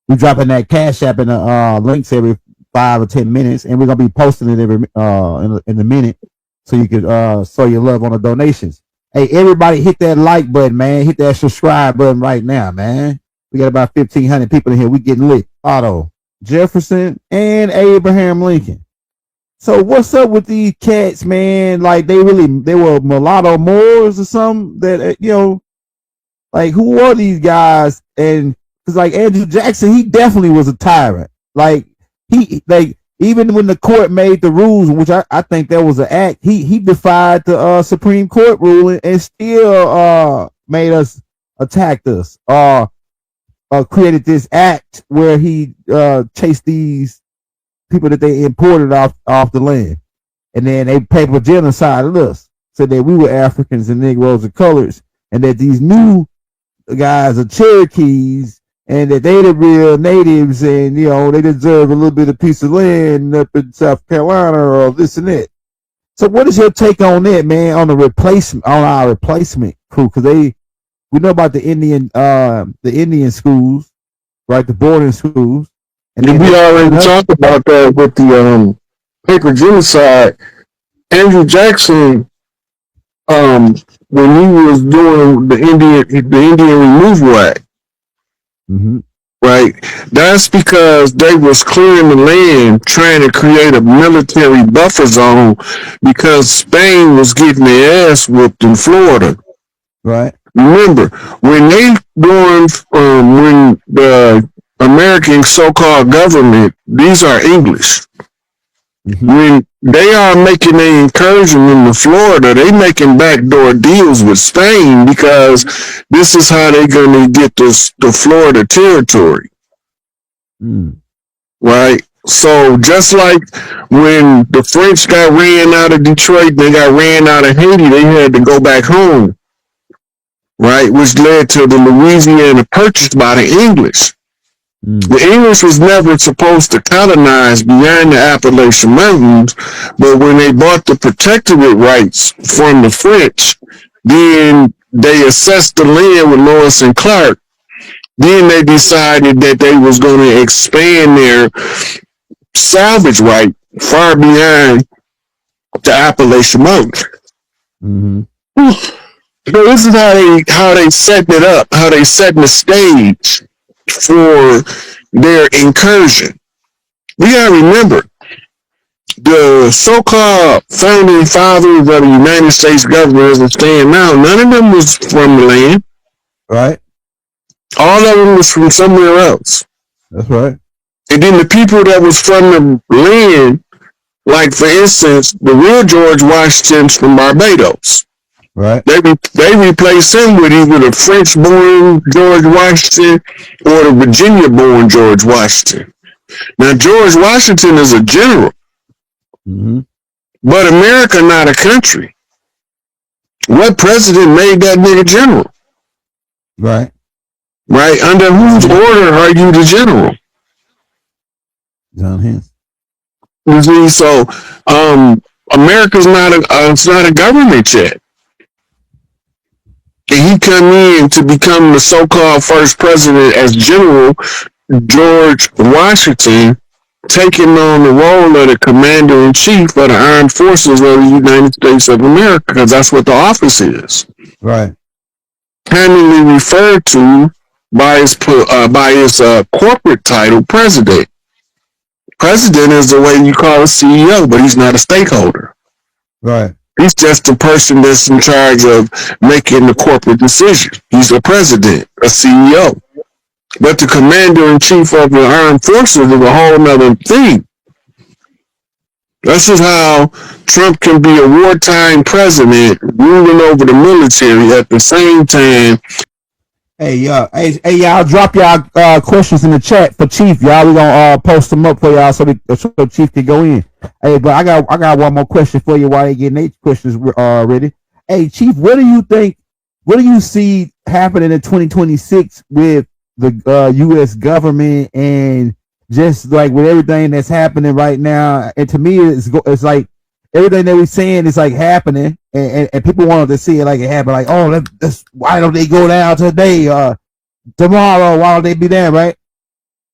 We're dropping that Cash App in the links every 5 or 10 minutes, and we're going to be posting it every in a minute so you can show your love on the donations. Hey, everybody hit that like button, man. Hit that subscribe button right now, man. We got about 1,500 people in here. We getting lit. Otto, Jefferson, and Abraham Lincoln. So what's up with these cats, man? Like they were mulatto Moors or something that, like who are these guys? And it's like Andrew Jackson, he definitely was a tyrant. Like even when the court made the rules, which I think that was an act, he defied the Supreme Court ruling and still made us attacked us. Created this act where he chased these people that they imported off the land, and then they paper genocided us, said that we were Africans and Negroes and colors, and that these new guys are Cherokees, and that they the real natives, and they deserve a little bit of piece of land up in South Carolina or this and that. So, what is your take on that, man? On our replacement crew, because we know about the Indian schools, right? The boarding schools. And we already talked about that with the paper genocide. Andrew Jackson, when he was doing the Indian Removal Act, right? That's because they was clearing the land, trying to create a military buffer zone because Spain was getting their ass whooped in Florida. Right. Remember, when the American so-called government, these are English. When they are making an incursion into Florida, they making backdoor deals with Spain because this is how they're going to get the Florida territory. Right? So just like when the French got ran out of Detroit, they got ran out of Haiti, they had to go back home. Right? Which led to the Louisiana Purchase by the English. The English was never supposed to colonize beyond the Appalachian Mountains, but when they bought the protectorate rights from the French, then they assessed the land with Lewis and Clark. Then they decided that they was going to expand their salvage right far beyond the Appalachian Mountains. So this is how they set it up, how they set the stage for their incursion. We gotta remember, the so-called founding fathers of the United States government as it stands now, none of them was from the land. Right. All of them was from somewhere else. That's right. And then the people that was from the land, like for instance, the real George Washington's from Barbados. Right. They replaced him with either the French-born George Washington or the Virginia-born George Washington. Now, George Washington is a general, but America not a country. What president made that nigga general? Right. Right? Under whose order are you the general? John Hens. You see, so America's it's not a government yet. And he come in to become the so-called first president as General George Washington, taking on the role of the commander-in-chief of the armed forces of the United States of America, because that's what the office is. Right. Commonly referred to by his corporate title, president. President is the way you call a CEO, but he's not a stakeholder. Right. He's just the person that's in charge of making the corporate decision. He's a president, a CEO. But the commander-in-chief of the armed forces is a whole nother thing. This is how Trump can be a wartime president ruling over the military at the same time. Hey, y'all, drop y'all questions in the chat for Chief. Y'all, we gonna post them up for y'all so Chief can go in. Hey, but I got one more question for you while they getting their questions ready. Hey, Chief, what do you think? What do you see happening in 2026 with the U.S. government and just like with everything that's happening right now? And to me, it's like everything that we're saying is like happening, and people wanted to see it like it happened. Like, oh, that's why don't they go down today? Tomorrow, why don't they be there, right?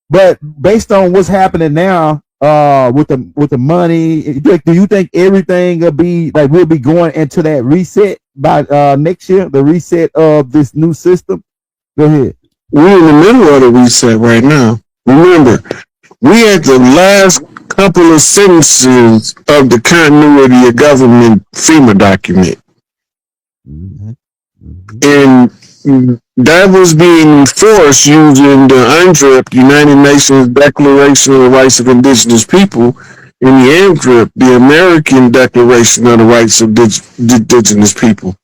But based on what's happening now, with the money, do you think everything will be like we'll be going into that reset by next year? The reset of this new system. Go ahead. We're in the middle of the reset right now. Remember, we at the last couple of sentences of the continuity of government FEMA document. Mm-hmm. And that was being enforced using the UNDRIP, United Nations Declaration of the Rights of Indigenous People, and the AMDRIP, the American Declaration of the Rights of Indigenous People.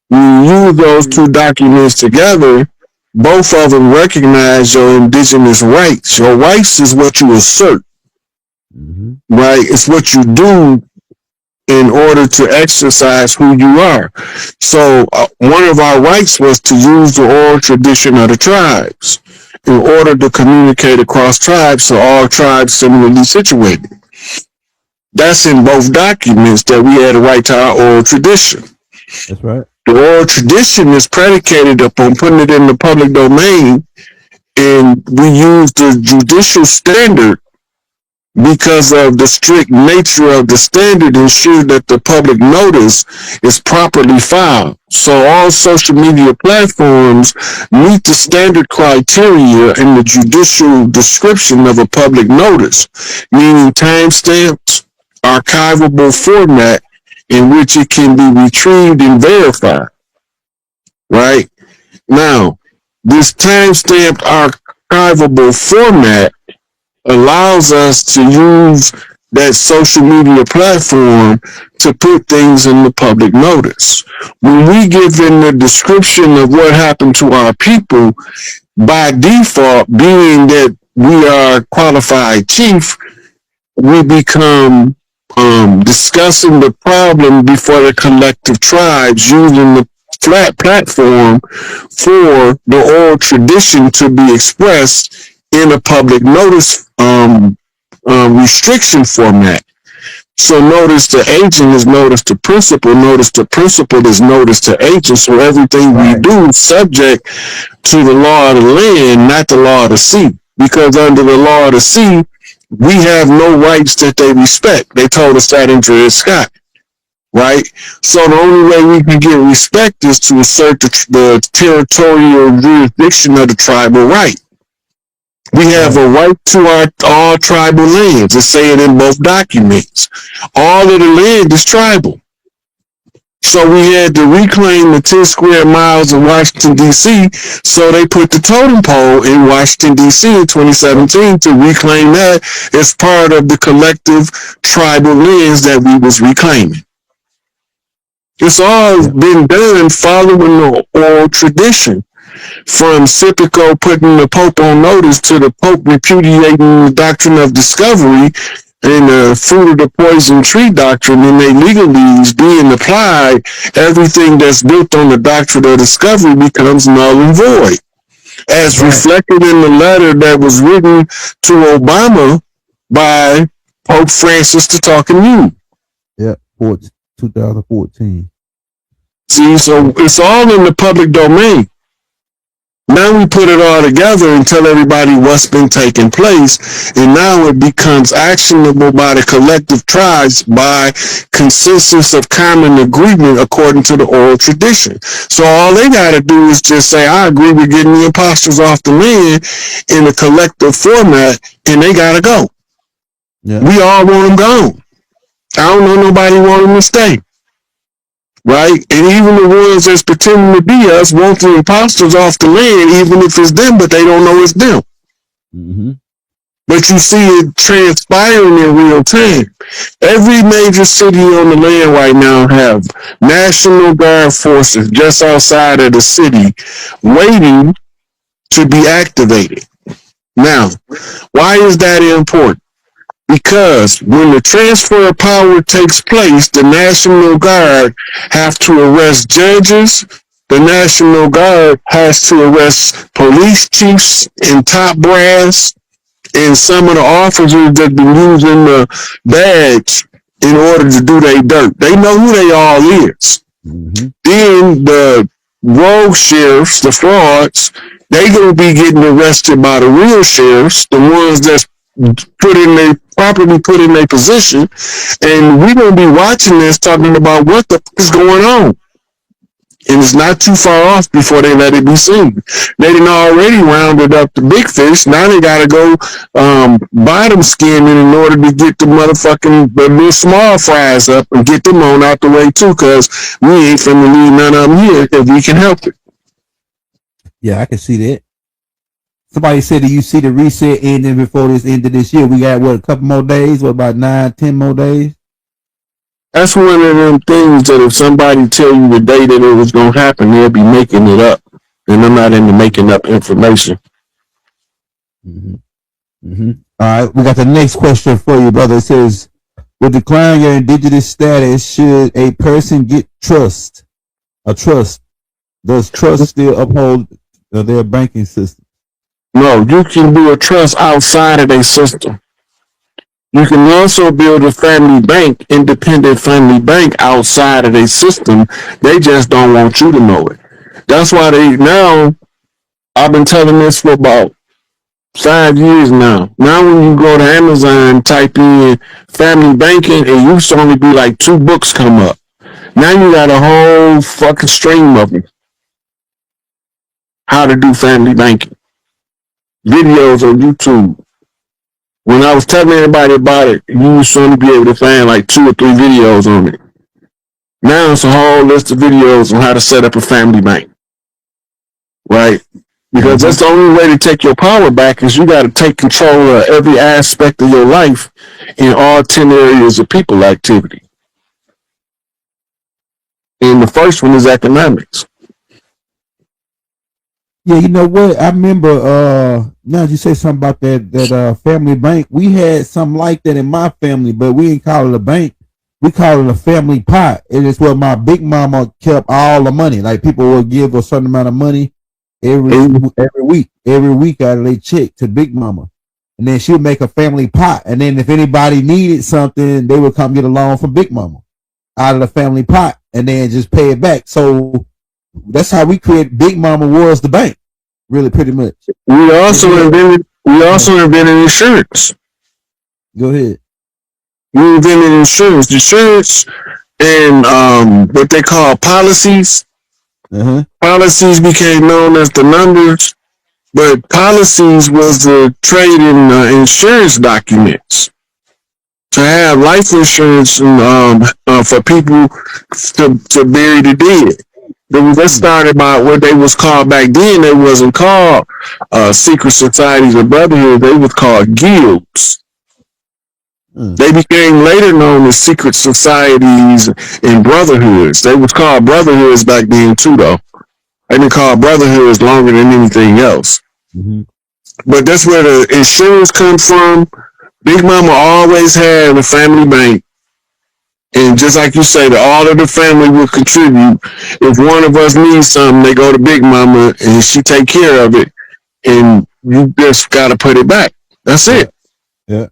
When you use those two documents together, both of them recognize your indigenous rights. Your rights is what you assert, right? It's what you do in order to exercise who you are. So one of our rights was to use the oral tradition of the tribes in order to communicate across tribes, so all tribes similarly situated. That's in both documents, that we had a right to our oral tradition. That's right. The oral tradition is predicated upon putting it in the public domain, and we use the judicial standard because of the strict nature of the standard, ensure that the public notice is properly filed. So all social media platforms meet the standard criteria in the judicial description of a public notice, meaning timestamps, archivable format in which it can be retrieved and verified. Right? Now, this time-stamped archivable format allows us to use that social media platform to put things in the public notice. When we give in the description of what happened to our people, by default, being that we are qualified chief, we become discussing the problem before the collective tribes, using the flat platform for the oral tradition to be expressed in a public notice restriction format. So notice the agent is notice to principal, notice the principal is notice to agent, so everything we do is subject to the law of the land, not the law of the sea. Because under the law of the sea, we have no rights that they respect. They told us that in Dred Scott. Right? So the only way we can get respect is to assert the territorial jurisdiction of the tribal right. We have a right to all tribal lands. It's saying in both documents. All of the land is tribal. So we had to reclaim the 10 square miles of Washington, D.C., so they put the totem pole in Washington, D.C. in 2017 to reclaim that as part of the collective tribal lands that we was reclaiming. It's all been done following the oral tradition, from Scipico putting the Pope on notice to the Pope repudiating the doctrine of discovery and the fruit of the poison tree doctrine and their legalese being applied. Everything that's built on the doctrine of discovery becomes null and void, as reflected in the letter that was written to Obama by Pope Francis to Talking You. Yeah, 2014. See, so it's all in the public domain. Now we put it all together and tell everybody what's been taking place, and now it becomes actionable by the collective tribes by consensus of common agreement according to the oral tradition. So all they got to do is just say, I agree with getting the imposters off the land in a collective format, and they got to go. Yeah. We all want them gone. I don't know nobody want them to stay. Right? And even the ones that's pretending to be us want the imposters off the land, even if it's them, but they don't know it's them. Mm-hmm. but you see it transpiring in real time. Every major city on the land right now have National Guard forces just outside of the city waiting to be activated. Now, why is that important? Because when the transfer of power takes place, the National Guard have to arrest judges. The National Guard has to arrest police chiefs and top brass and some of the officers that been using the badge in order to do their dirt. They know who they all is. Mm-hmm. Then the rogue sheriffs, the frauds, they gonna be getting arrested by the real sheriffs, the ones that's properly put in their position, and we gonna be watching this, talking about what the fuck is going on. And it's not too far off before they let it be seen. They done already rounded up the big fish. Now they gotta go bottom skinning in order to get the motherfucking the little small fries up and get them on out the way too, cause we ain't finna leave none of them here if we can help it. Yeah, I can see that. Somebody said, do you see the reset ending before this end of this year? We got, what, a couple more days? What, about 9, 10 more days? That's one of them things that if somebody tell you the day that it was going to happen, they'll be making it up. And I'm not into making up information. Mm-hmm. Mm-hmm. All right, we got the next question for you, brother. It says, with declaring your indigenous status, should a person get trust? A trust? Does trust still uphold their banking system? No, you can do a trust outside of their system. You can also build a family bank, independent family bank outside of their system. They just don't want you to know it. That's why I've been telling this for about 5 years now. Now when you go to Amazon, type in family banking, it used to only be like 2 books come up. Now you got a whole fucking stream of them. How to do family banking. Videos on YouTube. When I was telling everybody about it, you used to only be able to find like 2 or 3 videos on it. Now it's a whole list of videos on how to set up a family bank. Right? Because that's the only way to take your power back is you got to take control of every aspect of your life in all 10 areas of people activity. And the first one is economics. Yeah, you know what? I remember now that you say something about that family bank, we had something like that in my family, but we didn't call it a bank. We call it a family pot. It is where my big mama kept all the money. Like people would give a certain amount of money every week out of their check to big mama. And then she would make a family pot. And then if anybody needed something, they would come get a loan from big mama out of the family pot and then just pay it back. So that's how we created Big Mama was the bank, really, pretty much. We also invented insurance. Go ahead. We invented insurance, and what they call policies. Uh-huh. Policies became known as the numbers, but policies was the trade in insurance documents. To have life insurance and, for people to bury the dead. That started by what they was called back then. They wasn't called secret societies or brotherhoods. They was called guilds. They became later known as secret societies and brotherhoods. They was called brotherhoods back then too, though. They been called brotherhoods longer than anything else. Mm-hmm. But that's where the insurance comes from. Big Mama always had a family bank. And just like you say, all of the family will contribute. If one of us needs something, they go to Big Mama and she take care of it. And you just got to put it back. That's it. Yeah.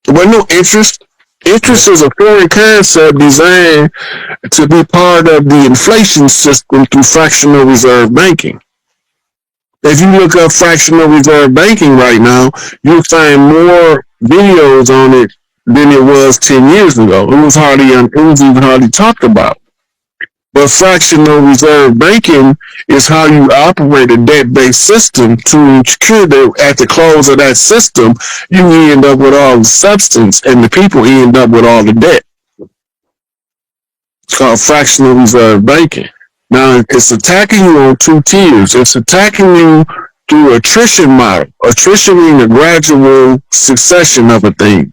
But no interest. Interest is a foreign concept designed to be part of the inflation system through fractional reserve banking. If you look up fractional reserve banking right now, you'll find more videos on it than it was 10 years ago. It was even hardly talked about. But fractional reserve banking is how you operate a debt-based system to ensure that at the close of that system, you end up with all the substance and the people end up with all the debt. It's called fractional reserve banking. Now, it's attacking you on 2 tiers. It's attacking you through attrition model. Attrition means a gradual succession of a thing.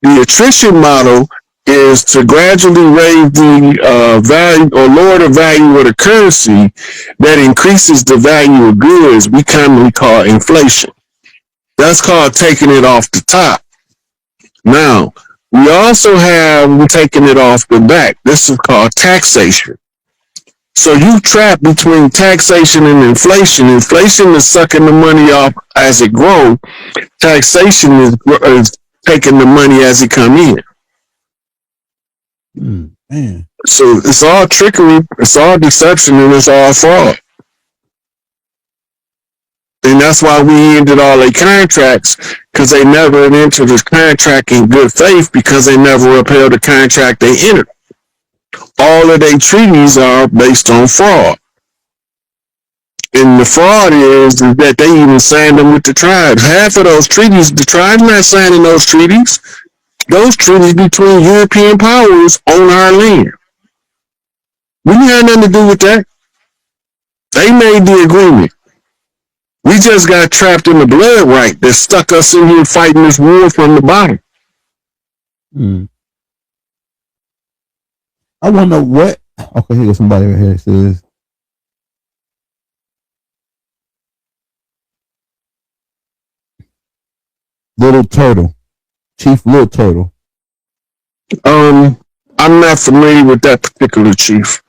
The attrition model is to gradually raise the value or lower the value of the currency that increases the value of goods we commonly call inflation. That's called taking it off the top. Now, we also have taking it off the back. This is called taxation. So you trap between taxation and inflation. Inflation is sucking the money off as it grows. Taxation is taking the money as it come in. Man. So it's all trickery, it's all deception, and it's all fraud. And that's why we ended all their contracts, because they never entered the contract in good faith, because they never upheld the contract they entered. All of their treaties are based on fraud. And the fraud is that they even signed them with the tribes. Half of those treaties, the tribes not signing those treaties. Those treaties between European powers on our land. We had nothing to do with that. They made the agreement. We just got trapped in the blood right that stuck us in here fighting this war from the bottom. I want to know what. Okay, here goes somebody right here. It says, Little Turtle, Chief Little Turtle. I'm not familiar with that particular chief.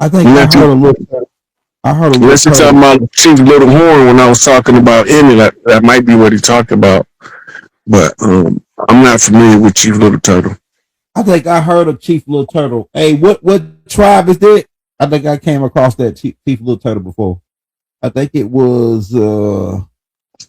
I think I heard a little. Unless you're talking about Chief Little Horn when I was talking about Emmy, that might be what he talked about. But I'm not familiar with Chief Little Turtle. I think I heard of Chief Little Turtle. Hey, what tribe is that? I think I came across that Chief Little Turtle before. I think it was